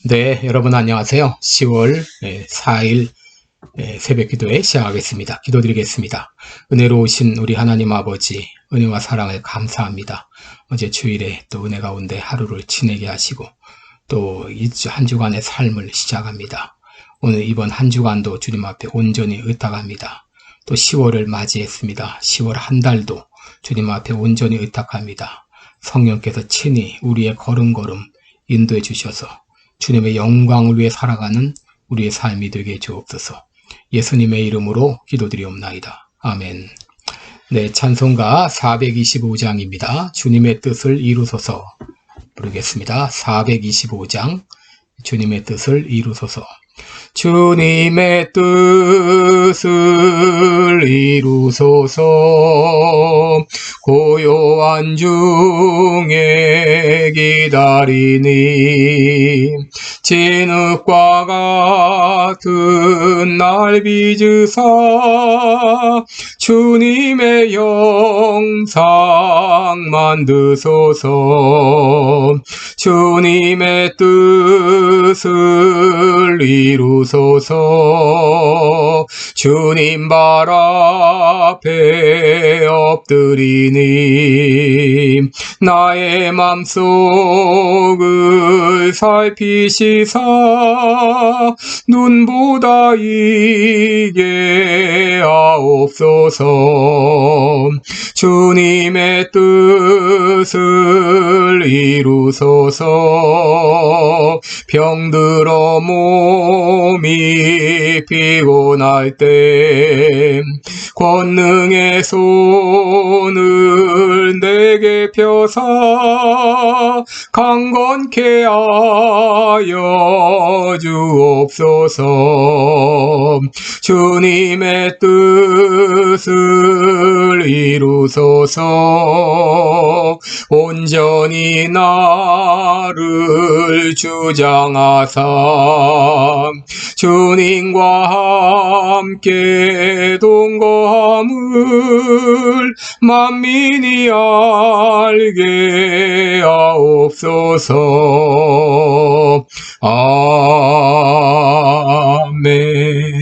네, 여러분 안녕하세요. 10월 4일 새벽 기도회 시작하겠습니다. 기도드리겠습니다. 은혜로우신 우리 하나님 아버지, 은혜와 사랑을 감사합니다. 어제 주일에 또 은혜 가운데 하루를 지내게 하시고 또 한 주간의 삶을 시작합니다. 오늘 이번 한 주간도 주님 앞에 온전히 의탁합니다. 또 10월을 맞이했습니다. 10월 한 달도 주님 앞에 온전히 의탁합니다. 성령께서 친히 우리의 걸음걸음 인도해 주셔서 주님의 영광을 위해 살아가는 우리의 삶이 되게 주옵소서. 예수님의 이름으로 기도드리옵나이다. 아멘. 네, 찬송가 425장입니다. 주님의 뜻을 이루소서 부르겠습니다. 425장 주님의 뜻을 이루소서. 주님의 뜻을 이루소서. 고요한 중에 기다리니 진흙과 같은 날 빚으사 주님의 영상 만드소서. 주님의 뜻을 이루소서. 주님 발 앞에 엎드리니 나의 맘속을 살피시사 눈보다 이게 하옵소서. 주님의 뜻을 이루소서. 병들어 몸이 피곤할 때 권능의 손을 내게 펴사 강건케 하여 주옵소서. 주님의 뜻을 이루소서. 온전히 나를 주장하사 주님과 함께 동거함을 만민이 알게 하옵소서. 아멘.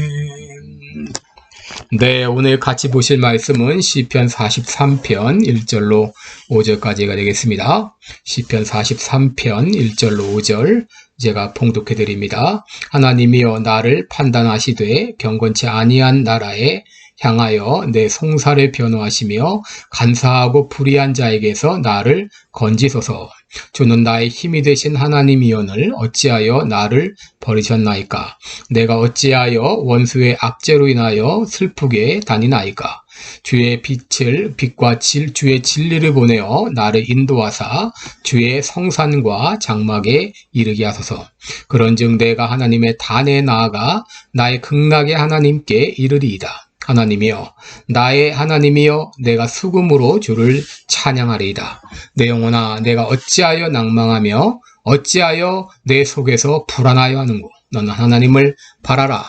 네, 오늘 같이 보실 말씀은 시편 43편 1절로 5절까지가 되겠습니다. 시편 43편 1절로 5절 제가 봉독해 드립니다. 하나님이여 나를 판단하시되 경건치 아니한 나라에 향하여 내 송사를 변호하시며 간사하고 불의한 자에게서 나를 건지소서. 주는 나의 힘이 되신 하나님이여늘 어찌하여 나를 버리셨나이까? 내가 어찌하여 원수의 악죄로 인하여 슬프게 다니나이까? 주의 빛과 주의 진리를 보내어 나를 인도하사 주의 성산과 장막에 이르게 하소서. 그런즉 내가 하나님의 단에 나아가 나의 극락의 하나님께 이르리이다. 하나님이여 나의 하나님이여 내가 수금으로 주를 찬양하리이다. 내 영혼아 내가 어찌하여 낭망하며 어찌하여 내 속에서 불안하여 하는고? 너는 하나님을 바라라.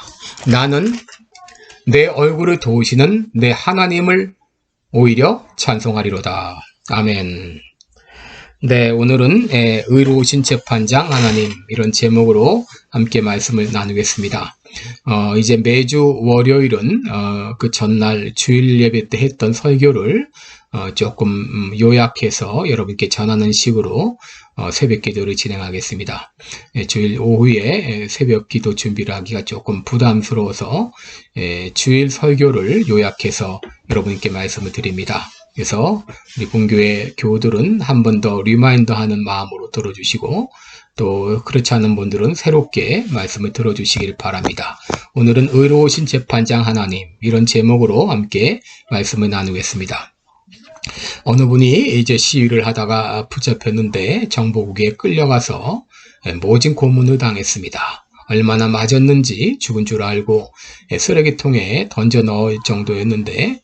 나는 내 얼굴을 도우시는 내 하나님을 오히려 찬송하리로다. 아멘. 네, 오늘은 의로우신 재판장 하나님 이런 제목으로 함께 말씀을 나누겠습니다. 이제 매주 월요일은 그 전날 주일 예배 때 했던 설교를 조금 요약해서 여러분께 전하는 식으로 새벽 기도를 진행하겠습니다. 주일 오후에 새벽 기도 준비를 하기가 조금 부담스러워서 주일 설교를 요약해서 여러분께 말씀을 드립니다. 그래서 우리 본교회 교우들은 한 번 더 리마인더 하는 마음으로 들어주시고 또 그렇지 않은 분들은 새롭게 말씀을 들어주시길 바랍니다. 오늘은 의로우신 재판장 하나님 이런 제목으로 함께 말씀을 나누겠습니다. 어느 분이 이제 시위를 하다가 붙잡혔는데 정보국에 끌려가서 모진 고문을 당했습니다. 얼마나 맞았는지 죽은 줄 알고 쓰레기통에 던져 넣을 정도였는데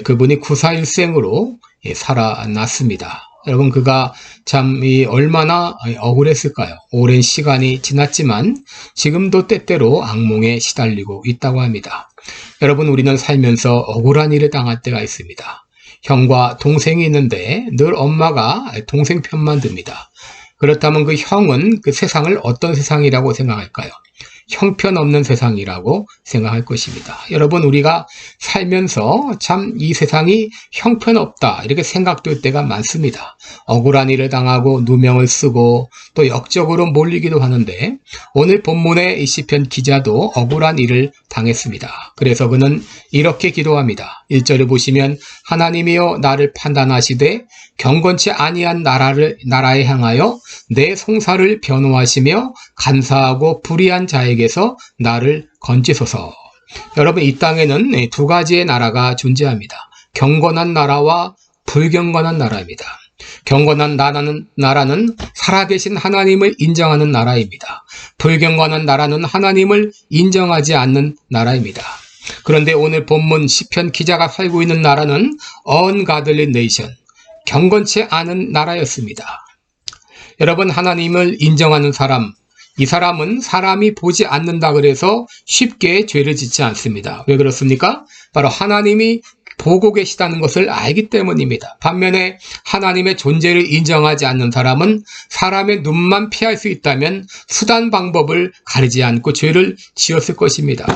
그분이 941생으로 살아났습니다. 여러분 그가 참 얼마나 억울했을까요? 오랜 시간이 지났지만 지금도 때때로 악몽에 시달리고 있다고 합니다. 여러분 우리는 살면서 억울한 일을 당할 때가 있습니다. 형과 동생이 있는데 늘 엄마가 동생 편만 듭니다. 그렇다면 그 형은 그 세상을 어떤 세상이라고 생각할까요? 형편없는 세상이라고 생각할 것입니다. 여러분, 우리가 살면서 참 이 세상이 형편없다 이렇게 생각될 때가 많습니다. 억울한 일을 당하고 누명을 쓰고 또 역적으로 몰리기도 하는데, 오늘 본문의 이 시편 기자도 억울한 일을 당했습니다. 그래서 그는 이렇게 기도합니다. 1절을 보시면 하나님이여 나를 판단하시되 경건치 아니한 나라에 향하여 내 송사를 변호하시며 간사하고 불의한 자에게서 나를 건지소서. 여러분, 이 땅에는 두 가지의 나라가 존재합니다. 경건한 나라와 불경건한 나라입니다. 경건한 나라는 살아계신 하나님을 인정하는 나라입니다. 불경건한 나라는 하나님을 인정하지 않는 나라입니다. 그런데 오늘 본문 시편 기자가 살고 있는 나라는 ungodly nation, 경건치 않은 나라였습니다. 여러분, 하나님을 인정하는 사람, 이 사람은 사람이 보지 않는다 그래서 쉽게 죄를 짓지 않습니다. 왜 그렇습니까? 바로 하나님이 보고 계시다는 것을 알기 때문입니다. 반면에 하나님의 존재를 인정하지 않는 사람은 사람의 눈만 피할 수 있다면 수단 방법을 가리지 않고 죄를 지었을 것입니다.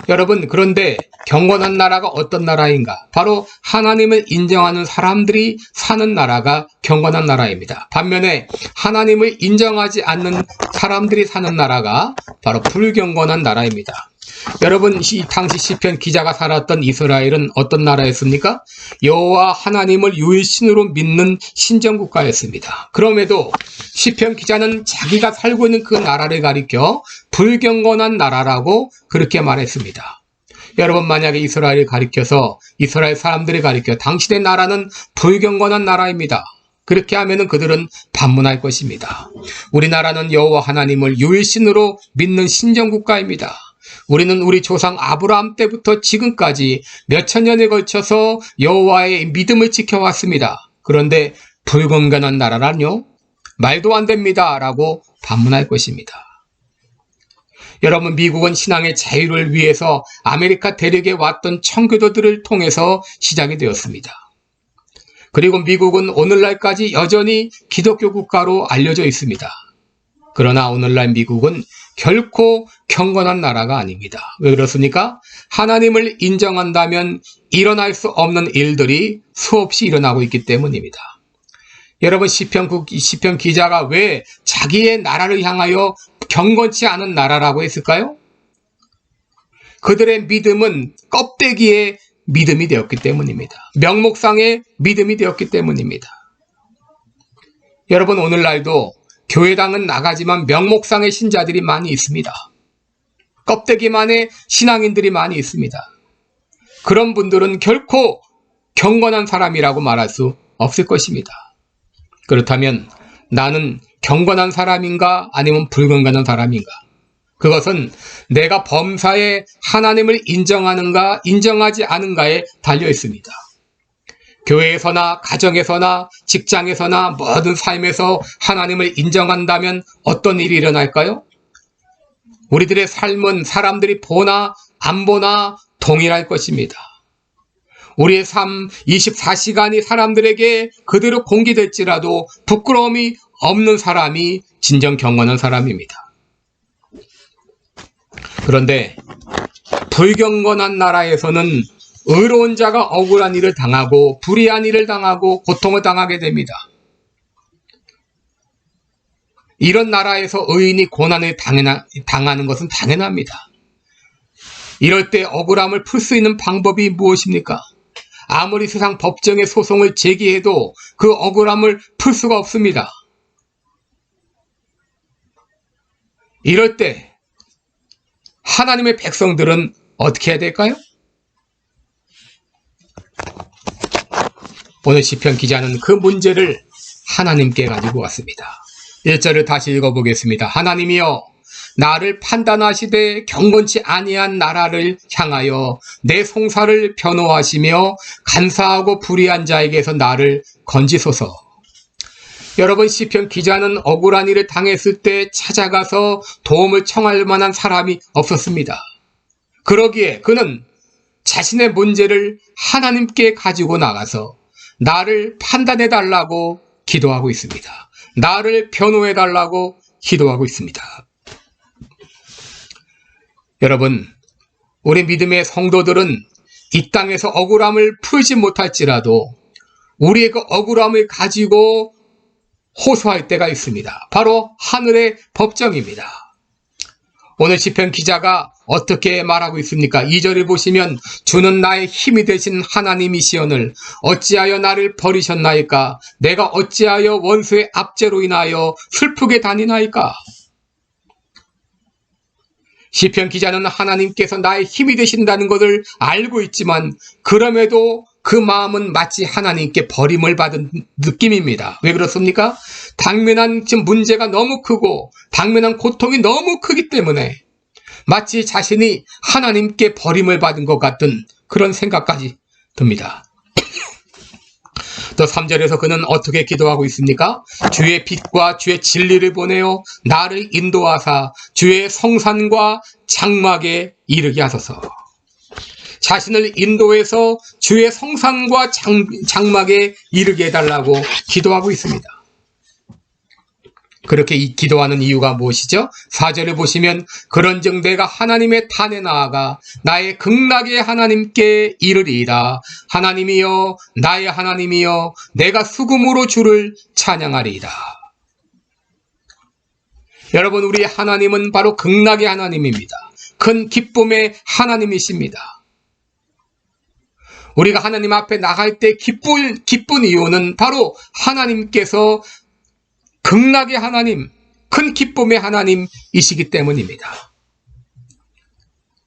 여러분, 그런데 경건한 나라가 어떤 나라인가? 바로 하나님을 인정하는 사람들이 사는 나라가 경건한 나라입니다. 반면에 하나님을 인정하지 않는 사람들이 사는 나라가 바로 불경건한 나라입니다. 여러분, 당시 시편 기자가 살았던 이스라엘은 어떤 나라였습니까? 여호와 하나님을 유일신으로 믿는 신정국가였습니다. 그럼에도 시편 기자는 자기가 살고 있는 그 나라를 가리켜 불경건한 나라라고 그렇게 말했습니다. 여러분, 만약에 이스라엘을 가리켜서 이스라엘 사람들을 가리켜 당신의 나라는 불경건한 나라입니다, 그렇게 하면은 그들은 반문할 것입니다. 우리나라는 여호와 하나님을 유일신으로 믿는 신정국가입니다. 우리는 우리 조상 아브라함 때부터 지금까지 몇천 년에 걸쳐서 여호와의 믿음을 지켜왔습니다. 그런데 불건강한 나라라뇨? 말도 안 됩니다 라고 반문할 것입니다. 여러분, 미국은 신앙의 자유를 위해서 아메리카 대륙에 왔던 청교도들을 통해서 시작이 되었습니다. 그리고 미국은 오늘날까지 여전히 기독교 국가로 알려져 있습니다. 그러나 오늘날 미국은 결코 경건한 나라가 아닙니다. 왜 그렇습니까? 하나님을 인정한다면 일어날 수 없는 일들이 수없이 일어나고 있기 때문입니다. 여러분, 시편 기자가 왜 자기의 나라를 향하여 경건치 않은 나라라고 했을까요? 그들의 믿음은 껍데기의 믿음이 되었기 때문입니다. 명목상의 믿음이 되었기 때문입니다. 여러분, 오늘날도 교회당은 나가지만 명목상의 신자들이 많이 있습니다. 껍데기만의 신앙인들이 많이 있습니다. 그런 분들은 결코 경건한 사람이라고 말할 수 없을 것입니다. 그렇다면 나는 경건한 사람인가 아니면 불경건한 사람인가? 그것은 내가 범사에 하나님을 인정하는가 인정하지 않은가에 달려 있습니다. 교회에서나 가정에서나 직장에서나 모든 삶에서 하나님을 인정한다면 어떤 일이 일어날까요? 우리들의 삶은 사람들이 보나 안 보나 동일할 것입니다. 우리의 삶 24시간이 사람들에게 그대로 공개될지라도 부끄러움이 없는 사람이 진정 경건한 사람입니다. 그런데 불경건한 나라에서는 의로운 자가 억울한 일을 당하고 불의한 일을 당하고 고통을 당하게 됩니다. 이런 나라에서 의인이 고난을 당하는 것은 당연합니다. 이럴 때 억울함을 풀 수 있는 방법이 무엇입니까? 아무리 세상 법정의 소송을 제기해도 그 억울함을 풀 수가 없습니다. 이럴 때 하나님의 백성들은 어떻게 해야 될까요? 오늘 시편 기자는 그 문제를 하나님께 가지고 왔습니다. 1절을 다시 읽어보겠습니다. 하나님이여 나를 판단하시되 경건치 아니한 나라를 향하여 내 송사를 변호하시며 간사하고 불의한 자에게서 나를 건지소서. 여러분, 시편 기자는 억울한 일을 당했을 때 찾아가서 도움을 청할 만한 사람이 없었습니다. 그러기에 그는 자신의 문제를 하나님께 가지고 나가서 나를 판단해달라고 기도하고 있습니다. 나를 변호해달라고 기도하고 있습니다. 여러분, 우리 믿음의 성도들은 이 땅에서 억울함을 풀지 못할지라도 우리의 그 억울함을 가지고 호소할 때가 있습니다. 바로 하늘의 법정입니다. 오늘 시편 기자가 어떻게 말하고 있습니까? 2절을 보시면 주는 나의 힘이 되신 하나님이시오늘 어찌하여 나를 버리셨나이까? 내가 어찌하여 원수의 압제로 인하여 슬프게 다니나이까? 시편 기자는 하나님께서 나의 힘이 되신다는 것을 알고 있지만 그럼에도 그 마음은 마치 하나님께 버림을 받은 느낌입니다. 왜 그렇습니까? 당면한 지금 문제가 너무 크고 당면한 고통이 너무 크기 때문에 마치 자신이 하나님께 버림을 받은 것 같은 그런 생각까지 듭니다. 또 3절에서 그는 어떻게 기도하고 있습니까? 주의 빛과 주의 진리를 보내어 나를 인도하사 주의 성산과 장막에 이르게 하소서. 자신을 인도해서 주의 성산과 장막에 이르게 해달라고 기도하고 있습니다. 그렇게 기도하는 이유가 무엇이죠? 4절을 보시면 그런즉 내가 하나님의 단에 나아가 나의 극락의 하나님께 이르리이다. 하나님이여 나의 하나님이여 내가 수금으로 주를 찬양하리이다. 여러분, 우리 하나님은 바로 극락의 하나님입니다. 큰 기쁨의 하나님이십니다. 우리가 하나님 앞에 나갈 때 기쁜 이유는 바로 하나님께서 극락의 하나님, 큰 기쁨의 하나님이시기 때문입니다.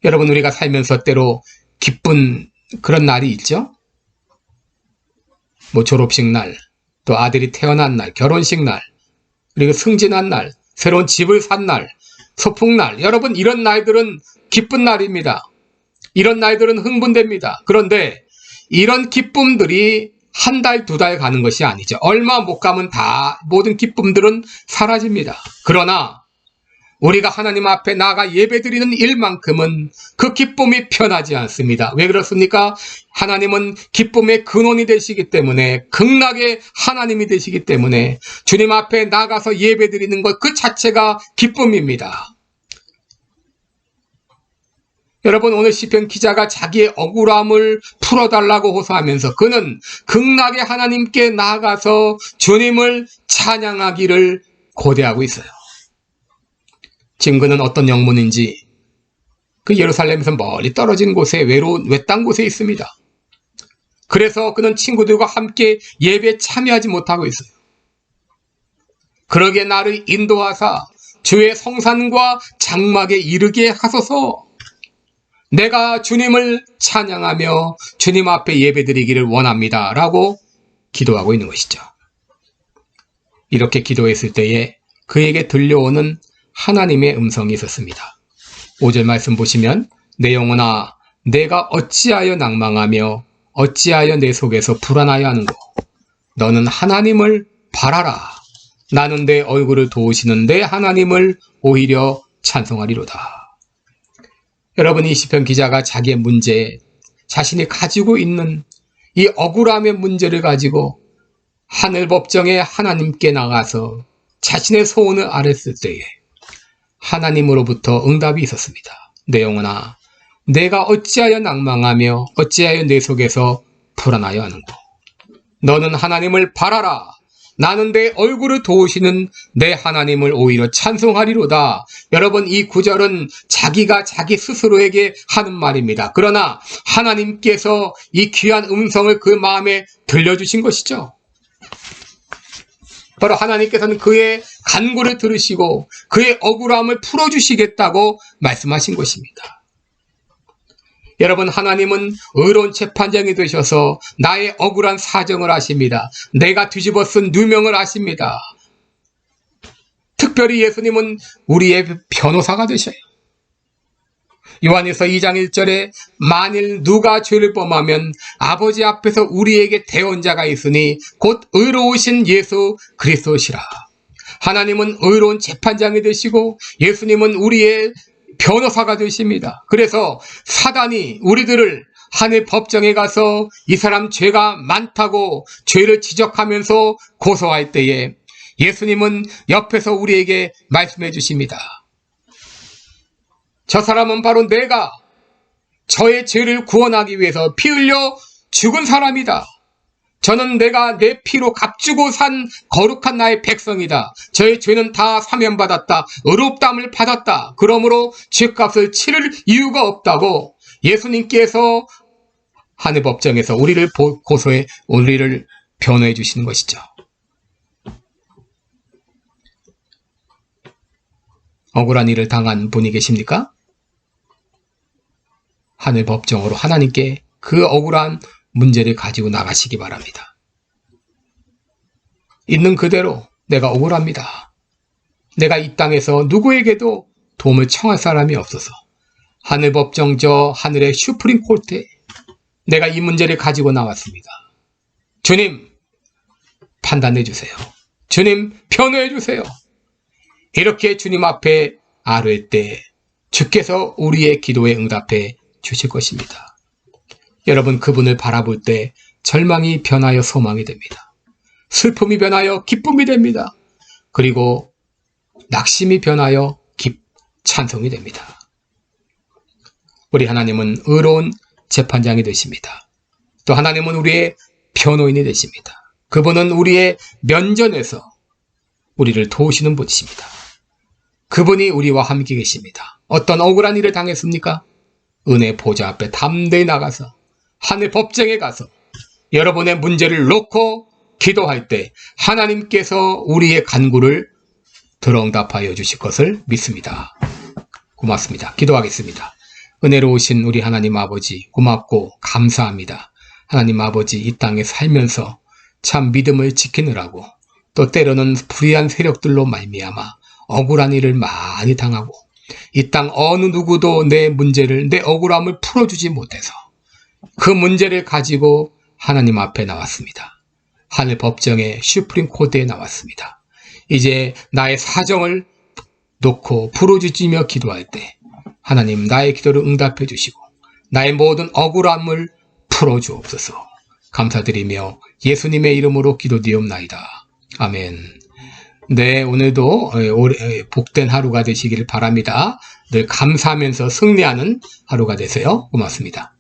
여러분, 우리가 살면서 때로 기쁜 그런 날이 있죠? 졸업식 날, 또 아들이 태어난 날, 결혼식 날, 그리고 승진한 날, 새로운 집을 산 날, 소풍날. 여러분, 이런 날들은 기쁜 날입니다. 이런 날들은 흥분됩니다. 그런데 이런 기쁨들이 한 달, 2달 가는 것이 아니죠. 얼마 못 가면 다 모든 기쁨들은 사라집니다. 그러나 우리가 하나님 앞에 나가 예배드리는 일만큼은 그 기쁨이 편하지 않습니다. 왜 그렇습니까? 하나님은 기쁨의 근원이 되시기 때문에, 극락의 하나님이 되시기 때문에 주님 앞에 나가서 예배드리는 것 그 자체가 기쁨입니다. 여러분, 오늘 시편 기자가 자기의 억울함을 풀어달라고 호소하면서 그는 극락의 하나님께 나아가서 주님을 찬양하기를 고대하고 있어요. 지금 그는 어떤 영문인지 그 예루살렘에서 멀리 떨어진 곳에 외딴 곳에 있습니다. 그래서 그는 친구들과 함께 예배에 참여하지 못하고 있어요. 그러기에 나를 인도하사 주의 성산과 장막에 이르게 하소서. 내가 주님을 찬양하며 주님 앞에 예배드리기를 원합니다. 라고 기도하고 있는 것이죠. 이렇게 기도했을 때에 그에게 들려오는 하나님의 음성이 있었습니다. 5절 말씀 보시면 내 영혼아 내가 어찌하여 낭망하며 어찌하여 내 속에서 불안하여 하는고 너는 하나님을 바라라. 나는 내 얼굴을 도우시는 내 하나님을 오히려 찬송하리로다. 여러분, 이 시편 기자가 자기의 문제, 자신이 가지고 있는 이 억울함의 문제를 가지고 하늘 법정에 하나님께 나가서 자신의 소원을 아랬을 때에 하나님으로부터 응답이 있었습니다. 내 영혼아, 내가 어찌하여 낭망하며 어찌하여 내 속에서 불안하여 하는고 너는 하나님을 바라라. 나는 내 얼굴을 도우시는 내 하나님을 오히려 찬송하리로다. 여러분, 이 구절은 자기가 자기 스스로에게 하는 말입니다. 그러나 하나님께서 이 귀한 음성을 그 마음에 들려주신 것이죠. 바로 하나님께서는 그의 간구를 들으시고 그의 억울함을 풀어주시겠다고 말씀하신 것입니다. 여러분, 하나님은 의로운 재판장이 되셔서 나의 억울한 사정을 아십니다. 내가 뒤집어 쓴 누명을 아십니다. 특별히 예수님은 우리의 변호사가 되셔요. 요한일서 2장 1절에 만일 누가 죄를 범하면 아버지 앞에서 우리에게 대언자가 있으니 곧 의로우신 예수 그리스도시라. 하나님은 의로운 재판장이 되시고 예수님은 우리의 변호사가 되십니다. 그래서 사단이 우리들을 하늘 법정에 가서 이 사람 죄가 많다고 죄를 지적하면서 고소할 때에 예수님은 옆에서 우리에게 말씀해 주십니다. 저 사람은 바로 내가 저의 죄를 구원하기 위해서 피 흘려 죽은 사람이다. 저는 내가 내 피로 값주고 산 거룩한 나의 백성이다. 저의 죄는 다 사면받았다. 의롭다함을 받았다. 그러므로 죄값을 치를 이유가 없다고 예수님께서 하늘 법정에서 우리를 고소해 우리를 변호해 주시는 것이죠. 억울한 일을 당한 분이 계십니까? 하늘 법정으로 하나님께 그 억울한 문제를 가지고 나가시기 바랍니다. 있는 그대로 내가 억울합니다. 내가 이 땅에서 누구에게도 도움을 청할 사람이 없어서 하늘 법정 저 하늘의 슈프림 코트에 내가 이 문제를 가지고 나왔습니다. 주님, 판단해 주세요. 주님, 변호해 주세요. 이렇게 주님 앞에 아뢰 때 주께서 우리의 기도에 응답해 주실 것입니다. 여러분, 그분을 바라볼 때 절망이 변하여 소망이 됩니다. 슬픔이 변하여 기쁨이 됩니다. 그리고 낙심이 변하여 찬송이 됩니다. 우리 하나님은 의로운 재판장이 되십니다. 또 하나님은 우리의 변호인이 되십니다. 그분은 우리의 면전에서 우리를 도우시는 분이십니다. 그분이 우리와 함께 계십니다. 어떤 억울한 일을 당했습니까? 은혜 보좌 앞에 담대히 나가서 하늘 법정에 가서 여러분의 문제를 놓고 기도할 때 하나님께서 우리의 간구를 들어응답하여 주실 것을 믿습니다. 고맙습니다. 기도하겠습니다. 은혜로우신 우리 하나님 아버지, 고맙고 감사합니다. 하나님 아버지, 이 땅에 살면서 참 믿음을 지키느라고 또 때로는 불의한 세력들로 말미암아 억울한 일을 많이 당하고 이 땅 어느 누구도 내 문제를, 내 억울함을 풀어주지 못해서 그 문제를 가지고 하나님 앞에 나왔습니다. 하늘 법정의 슈프림 코드에 나왔습니다. 이제 나의 사정을 놓고 부르짖으며 기도할 때 하나님 나의 기도를 응답해 주시고 나의 모든 억울함을 풀어주옵소서. 감사드리며 예수님의 이름으로 기도드리옵나이다. 아멘. 네, 오늘도 복된 하루가 되시길 바랍니다. 늘 감사하면서 승리하는 하루가 되세요. 고맙습니다.